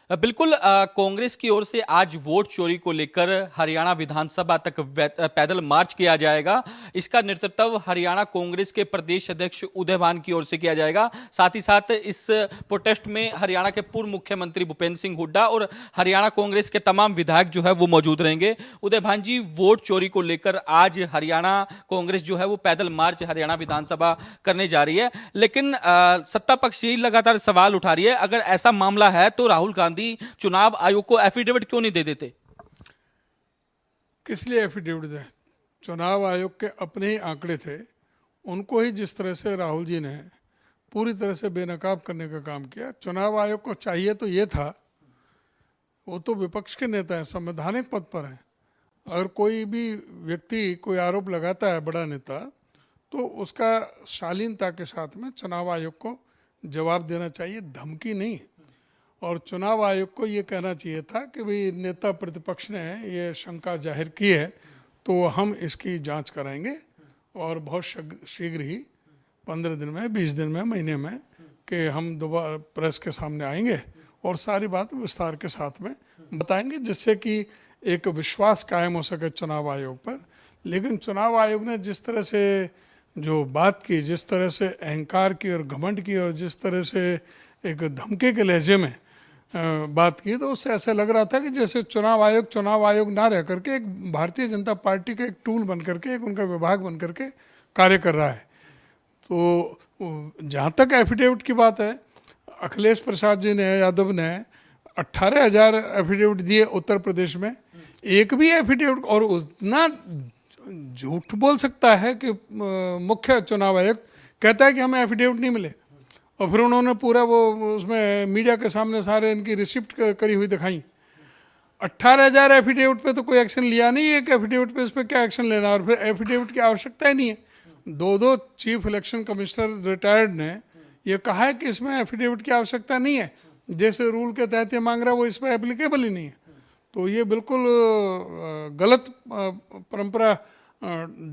बिल्कुल कांग्रेस की ओर से आज वोट चोरी को लेकर हरियाणा विधानसभा तक पैदल मार्च किया जाएगा। इसका नेतृत्व हरियाणा कांग्रेस के प्रदेश अध्यक्ष उदय भान की ओर से किया जाएगा। साथ ही साथ इस प्रोटेस्ट में हरियाणा के पूर्व मुख्यमंत्री भूपेंद्र सिंह हुड्डा और हरियाणा कांग्रेस के तमाम विधायक जो है वो मौजूद रहेंगे। उदय भान जी, वोट चोरी को लेकर आज हरियाणा कांग्रेस जो है वो पैदल मार्च हरियाणा विधानसभा करने जा रही है, लेकिन सत्ता पक्ष यही लगातार सवाल उठा रही है, अगर ऐसा मामला है तो राहुल गांधी चुनाव आयोग को एफिडेविट क्यों नहीं दे देते? किस लिए एफिडेविट दे? चुनाव आयोग के अपने ही आंकड़े थे, उनको ही जिस तरह से राहुल जी ने पूरी तरह से बेनकाब करने का काम किया। चुनाव आयोग को चाहिए तो ये था, वो तो विपक्ष के नेता हैं, संवैधानिक पद पर हैं। अगर कोई भी व्यक्ति कोई आरोप लगाता है, बड़ा नेता, तो उसका शालीनता के साथ में चुनाव आयोग को जवाब देना चाहिए, धमकी नहीं। और चुनाव आयोग को ये कहना चाहिए था कि भाई नेता प्रतिपक्ष ने ये शंका जाहिर की है तो हम इसकी जांच कराएंगे और बहुत शीघ्र ही 15 दिन में, 20 दिन में, महीने में कि हम दोबारा प्रेस के सामने आएंगे और सारी बात विस्तार के साथ में बताएंगे, जिससे कि एक विश्वास कायम हो सके चुनाव आयोग पर। लेकिन चुनाव आयोग ने जिस तरह से जो बात की, जिस तरह से अहंकार की और घमंड की और जिस तरह से एक धमके के लहजे में बात की, तो उससे ऐसा लग रहा था कि जैसे चुनाव आयोग ना रह करके एक भारतीय जनता पार्टी का एक टूल बन करके, एक उनका विभाग बन करके कार्य कर रहा है। तो जहाँ तक एफिडेविट की बात है, अखिलेश प्रसाद जी ने, यादव ने 18,000 एफिडेविट दिए उत्तर प्रदेश में। एक भी एफिडेविट, और उतना झूठ बोल सकता है कि मुख्य चुनाव आयोग कहता है कि हमें एफिडेविट नहीं मिले, और फिर उन्होंने पूरा वो उसमें मीडिया के सामने सारे इनकी रिसिप्ट करी हुई दिखाई। 18,000 एफिडेविट पे तो कोई एक्शन लिया नहीं, एक एफिडेविट पे इस पर क्या एक्शन लेना, और फिर एफिडेविट की आवश्यकता ही नहीं है। दो चीफ इलेक्शन कमिश्नर रिटायर्ड ने ये कहा है कि इसमें एफिडेविट की आवश्यकता नहीं है, जैसे रूल के तहत ये मांग रहा है वो इस पर एप्लीकेबल ही नहीं है। तो ये बिल्कुल गलत परंपरा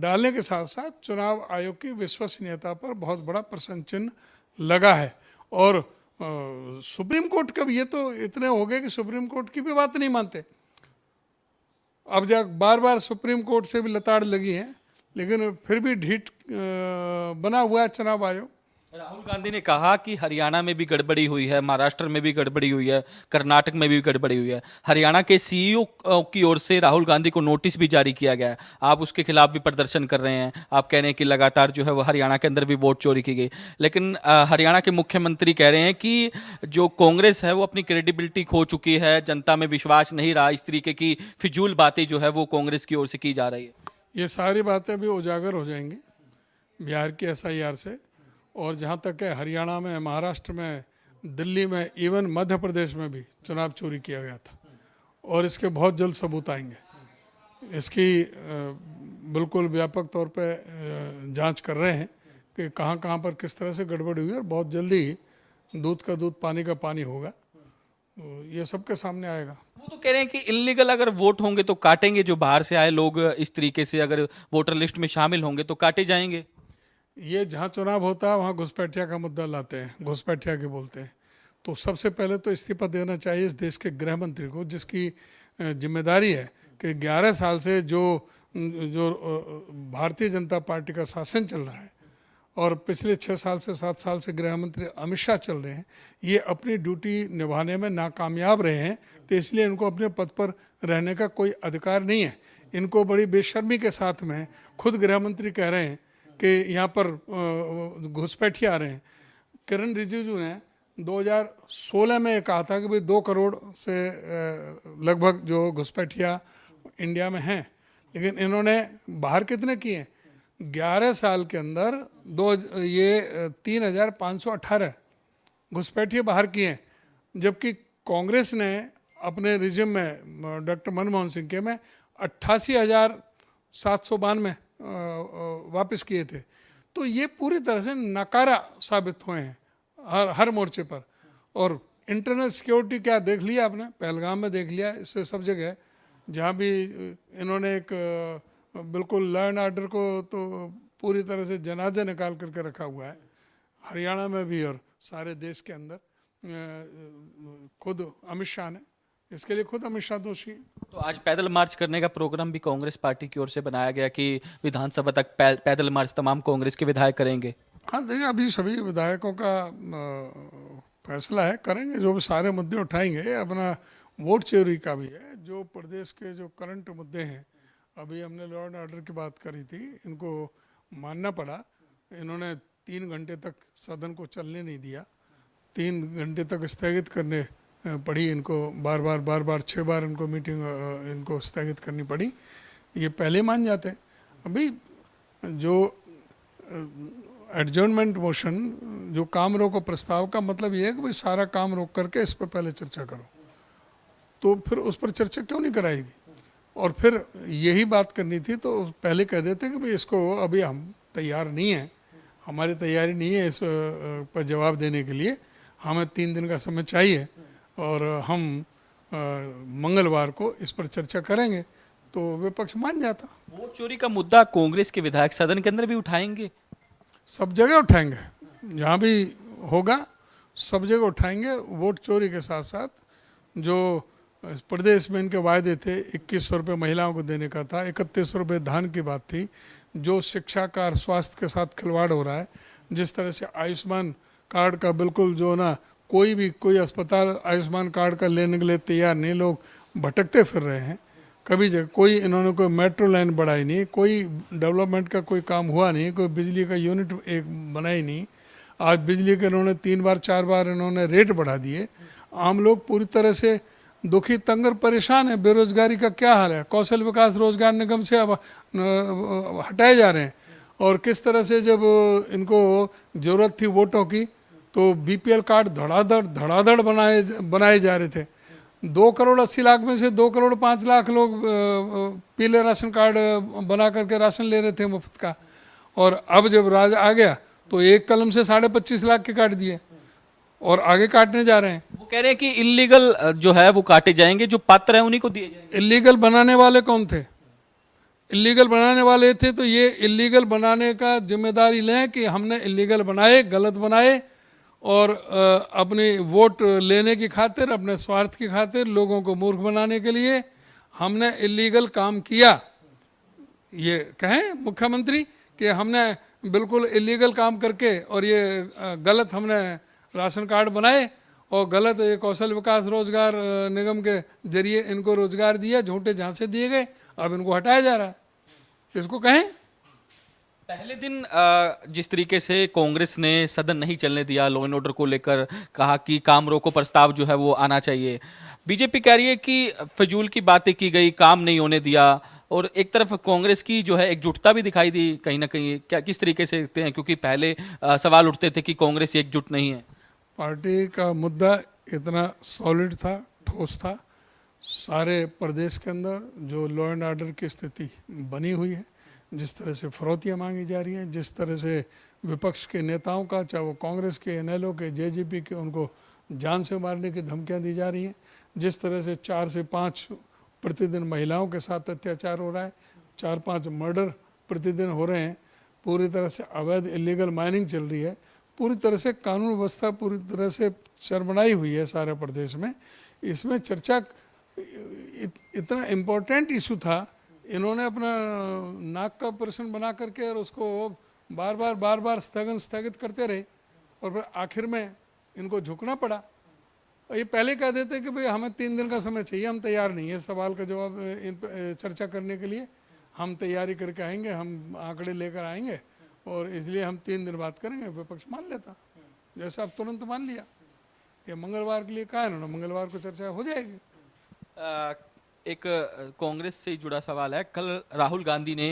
डालने के साथ साथ चुनाव आयोग की विश्वसनीयता पर बहुत बड़ा प्रश्न चिन्ह लगा है। और सुप्रीम कोर्ट का भी, ये तो इतने हो गए कि सुप्रीम कोर्ट की भी बात नहीं मानते। अब जब बार बार सुप्रीम कोर्ट से भी लताड़ लगी है, लेकिन फिर भी ढीठ बना हुआ है चुनाव आयोग। राहुल गांधी ने कहा कि हरियाणा में भी गड़बड़ी हुई है, महाराष्ट्र में भी गड़बड़ी हुई है, कर्नाटक में भी गड़बड़ी हुई है। हरियाणा के सीईओ की ओर से राहुल गांधी को नोटिस भी जारी किया गया है। आप उसके खिलाफ भी प्रदर्शन कर रहे हैं, आप कह रहे हैं कि लगातार जो है वो हरियाणा के अंदर भी वोट चोरी की गई। लेकिन हरियाणा के मुख्यमंत्री कह रहे हैं कि जो कांग्रेस है वो अपनी क्रेडिबिलिटी खो चुकी है, जनता में विश्वास नहीं रहा, इस तरीके की फिजूल बातें जो है वो कांग्रेस की ओर से की जा रही है। ये सारी बातें भी उजागर हो जाएंगी बिहार की एसआईआर से। और जहाँ तक है, हरियाणा में, महाराष्ट्र में, दिल्ली में, इवन मध्य प्रदेश में भी चुनाव चोरी किया गया था, और इसके बहुत जल्द सबूत आएंगे। इसकी बिल्कुल व्यापक तौर पे जांच कर रहे हैं कि कहाँ कहाँ पर किस तरह से गड़बड़ हुई है, और बहुत जल्दी दूध का दूध, पानी का पानी होगा, तो ये सबके सामने आएगा। वो तो कह रहे हैं कि इलीगल अगर वोट होंगे तो काटेंगे, जो बाहर से आए लोग इस तरीके से अगर वोटर लिस्ट में शामिल होंगे तो काटे जाएंगे। ये जहाँ चुनाव होता है वहाँ घुसपैठिया का मुद्दा लाते हैं, घुसपैठिया के बोलते हैं। तो सबसे पहले तो इस्तीफा देना चाहिए इस देश के गृह मंत्री को, जिसकी जिम्मेदारी है कि 11 साल से जो जो भारतीय जनता पार्टी का शासन चल रहा है, और पिछले 6 साल से 7 साल से गृह मंत्री अमित शाह चल रहे हैं, ये अपनी ड्यूटी निभाने में नाकामयाब रहे हैं। तो इसलिए इनको अपने पद पर रहने का कोई अधिकार नहीं है। इनको बड़ी बेशर्मी के साथ में खुद गृह मंत्री कह रहे हैं कि यहाँ पर घुसपैठिया आ रहे हैं। किरण रिजिजू ने 2016 में कहा था कि भाई 2 करोड़ से लगभग जो घुसपैठिया इंडिया में हैं, लेकिन इन्होंने बाहर कितने किए? 11 साल के अंदर 3,518 घुसपैठिए बाहर किए हैं, जबकि कांग्रेस ने अपने रिजिम में डॉक्टर मनमोहन सिंह के में 88,792 वापस किए थे। तो ये पूरी तरह से नकारा साबित हुए हैं हर मोर्चे पर। और इंटरनल सिक्योरिटी क्या देख लिया आपने? पहलगाम में देख लिया, इससे सब जगह जहाँ भी इन्होंने एक बिल्कुल लॉ एंड ऑर्डर को तो पूरी तरह से जनाजा निकाल करके रखा हुआ है, हरियाणा में भी और सारे देश के अंदर। खुद अमित शाह ने, इसके लिए खुद अमित शाह दोषी है। तो आज पैदल मार्च करने का प्रोग्राम भी कांग्रेस पार्टी की ओर से बनाया गया कि विधानसभा तक पैदल मार्च तमाम कांग्रेस के विधायक करेंगे। हाँ देखिए, अभी सभी विधायकों का फैसला है, करेंगे जो भी सारे मुद्दे उठाएंगे। अपना वोट चोरी का भी है, जो प्रदेश के जो करंट मुद्दे हैं। अभी हमने लॉ एंड ऑर्डर की बात करी थी, इनको मानना पड़ा। इन्होंने 3 घंटे तक सदन को चलने नहीं दिया, 3 घंटे तक स्थगित करने पड़ी इनको, बार बार 6 बार इनको मीटिंग इनको स्थगित करनी पड़ी। ये पहले मान जाते। अभी जो एडजर्नमेंट मोशन, जो काम रोको प्रस्ताव का मतलब ये है कि भाई सारा काम रोक करके इस पर पहले चर्चा करो, तो फिर उस पर चर्चा क्यों नहीं कराएगी। और फिर यही बात करनी थी तो पहले कह देते कि भाई इसको अभी हम तैयार नहीं हैं, हमारी तैयारी नहीं है इस पर जवाब देने के लिए, हमें 3 दिन का समय चाहिए और हम मंगलवार को इस पर चर्चा करेंगे, तो विपक्ष मान जाता। वोट चोरी का मुद्दा कांग्रेस के विधायक सदन के अंदर भी उठाएंगे? सब जगह उठाएंगे, जहाँ भी होगा सब जगह उठाएंगे। वोट चोरी के साथ साथ जो प्रदेश में इनके वायदे थे, 2100 रुपये महिलाओं को देने का था, 3100 रुपये धान की बात थी, जो शिक्षा का और स्वास्थ्य के साथ खिलवाड़ हो रहा है, जिस तरह से आयुष्मान कार्ड का बिल्कुल जो ना कोई अस्पताल आयुष्मान कार्ड का लेने के लिए तैयार नहीं, लोग भटकते फिर रहे हैं। कभी जगह कोई इन्होंने कोई मेट्रो लाइन बढ़ाई नहीं, कोई डेवलपमेंट का कोई काम हुआ नहीं, कोई बिजली का यूनिट एक बनाई नहीं। आज बिजली के इन्होंने 3 बार 4 बार इन्होंने रेट बढ़ा दिए। आम लोग पूरी तरह से दुखी, तंग और परेशान है। बेरोजगारी का क्या हाल है, कौशल विकास रोजगार निगम से अब हटाए जा रहे हैं। और किस तरह से जब इनको जरूरत थी वोटों की, तो बीपीएल कार्ड धड़ाधड़ बनाए जा रहे थे। 2 करोड़ 80 लाख में से 2 करोड़ 5 लाख लोग पीले राशन कार्ड बना करके राशन ले रहे थे मुफ्त का। और अब जब राज आ गया तो एक कलम से 25.5 लाख के काट दिए और आगे काटने जा रहे हैं। वो कह रहे हैं कि इलीगल जो है वो काटे जाएंगे, जो पात्र है उन्हीं को दिए जाएंगे। इलीगल बनाने वाले कौन थे? इलीगल बनाने वाले थे तो ये इलीगल बनाने का जिम्मेदारी लें कि हमने इलीगल बनाए, गलत बनाए और अपनी वोट लेने की खातिर, अपने स्वार्थ की खातिर, लोगों को मूर्ख बनाने के लिए हमने इलीगल काम किया। ये कहें मुख्यमंत्री कि हमने बिल्कुल इलीगल काम करके और ये गलत हमने राशन कार्ड बनाए और गलत ये कौशल विकास रोजगार निगम के जरिए इनको रोजगार दिया, झूठे झांसे दिए गए, अब इनको हटाया जा रहा है। इसको कहें? पहले दिन जिस तरीके से कांग्रेस ने सदन नहीं चलने दिया, लॉ एंड ऑर्डर को लेकर कहा कि काम रोको प्रस्ताव जो है वो आना चाहिए, बीजेपी कह रही है कि फिजूल की बातें की गई, काम नहीं होने दिया। और एक तरफ कांग्रेस की जो है एकजुटता भी दिखाई दी कहीं ना कहीं, क्या किस तरीके से देखते हैं? क्योंकि पहले सवाल उठते थे कि कांग्रेस एकजुट नहीं है। पार्टी का मुद्दा इतना सॉलिड था, ठोस था। सारे प्रदेश के अंदर जो लॉ एंड ऑर्डर की स्थिति बनी हुई है, जिस तरह से फरौतियाँ मांगी जा रही हैं, जिस तरह से विपक्ष के नेताओं का, चाहे वो कांग्रेस के, एनएलओ के, जेजेपी के, उनको जान से मारने की धमकियां दी जा रही हैं, जिस तरह से 4 से 5 प्रतिदिन महिलाओं के साथ अत्याचार हो रहा है, 4-5 मर्डर प्रतिदिन हो रहे हैं, पूरी तरह से अवैध इलीगल माइनिंग चल रही है, पूरी तरह से कानून व्यवस्था पूरी तरह से चरमराई हुई है सारे प्रदेश में। इसमें चर्चा इतना इम्पोर्टेंट इशू था, इन्होंने अपना नाक का ऑपरेशन बना करके और उसको बार बार स्थगित करते रहे और फिर आखिर में इनको झुकना पड़ा। और ये पहले कह देते कि भाई हमें 3 दिन का समय चाहिए, हम तैयार नहीं है सवाल का जवाब चर्चा करने के लिए, हम तैयारी करके आएंगे, हम आंकड़े लेकर आएंगे और इसलिए हम 3 दिन बात करेंगे। विपक्ष मान लेता, जैसा अब तुरंत मान लिया। ये मंगलवार के लिए कहा है, मंगलवार को चर्चा हो जाएगी। एक कांग्रेस से जुड़ा सवाल है, कल राहुल गांधी ने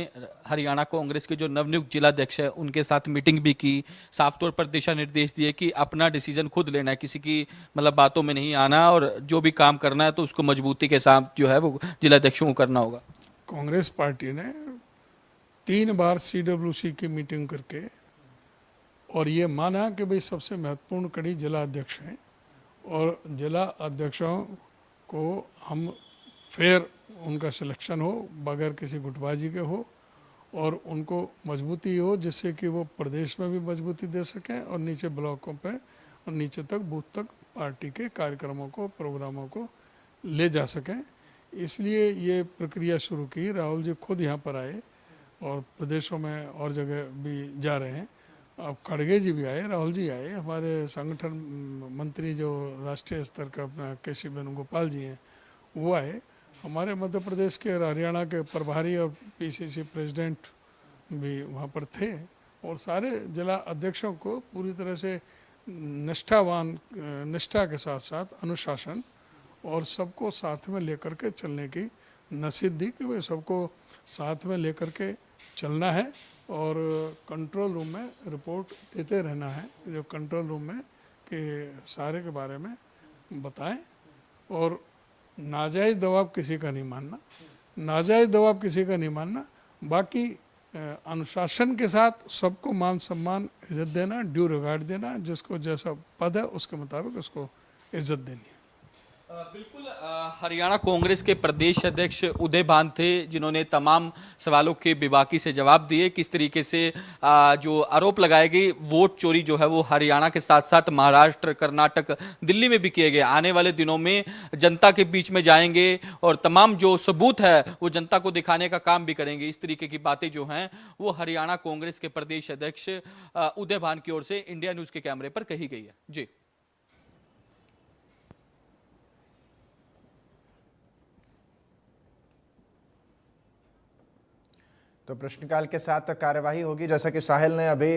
हरियाणा कांग्रेस के जो नवनियुक्त जिलाध्यक्ष है उनके साथ मीटिंग भी की, साफ तौर पर दिशा निर्देश दिए कि अपना डिसीजन खुद लेना है, किसी की मतलब बातों में नहीं आना और जो भी काम करना है तो उसको मजबूती के साथ जो है वो जिलाध्यक्षों को करना होगा। कांग्रेस पार्टी ने 3 बार CWC की मीटिंग करके और ये माना कि भाई सबसे महत्वपूर्ण कड़ी जिला अध्यक्ष हैं और जिला अध्यक्षों को हम फेयर उनका सिलेक्शन हो, बगैर किसी गुटबाजी के हो और उनको मजबूती हो, जिससे कि वो प्रदेश में भी मजबूती दे सकें और नीचे ब्लॉकों पे और नीचे तक बूथ तक पार्टी के कार्यक्रमों को, प्रोग्रामों को ले जा सकें। इसलिए ये प्रक्रिया शुरू की। राहुल जी खुद यहाँ पर आए और प्रदेशों में और जगह भी जा रहे हैं। अब खड़गे जी भी आए, राहुल जी आए, हमारे संगठन मंत्री जो राष्ट्रीय स्तर का अपना केसी वेणुगोपाल जी हैं वो आए, हमारे मध्य प्रदेश के और हरियाणा के प्रभारी और पीसीसी प्रेसिडेंट भी वहाँ पर थे, और सारे जिला अध्यक्षों को पूरी तरह से निष्ठा के साथ साथ अनुशासन और सबको साथ में लेकर के चलने की नसीहत दी कि भाई सबको साथ में लेकर के चलना है और कंट्रोल रूम में रिपोर्ट देते रहना है, जो कंट्रोल रूम में के सारे के बारे में बताएं, और नाजायज़ दबाव किसी का नहीं मानना, नाजायज़ दबाव किसी का नहीं मानना। बाकी अनुशासन के साथ सबको मान सम्मान इज्जत देना, ड्यू रिगार्ड देना, जिसको जैसा पद है उसके मुताबिक उसको इज्जत देनी है। बिल्कुल, हरियाणा कांग्रेस के प्रदेश अध्यक्ष उदय भान थे जिन्होंने तमाम सवालों के बेबाकी से जवाब दिए। किस तरीके से जो आरोप लगाए गए वोट चोरी जो है वो हरियाणा के साथ साथ महाराष्ट्र, कर्नाटक, दिल्ली में भी किए गए, आने वाले दिनों में जनता के बीच में जाएंगे और तमाम जो सबूत है वो जनता को दिखाने का काम भी करेंगे। इस तरीके की बातें जो हैं वो हरियाणा कांग्रेस के प्रदेश अध्यक्ष उदय भान की ओर से इंडिया न्यूज के कैमरे पर कही गई है। जी, तो प्रश्नकाल के साथ कार्यवाही होगी, जैसा कि साहिल ने अभी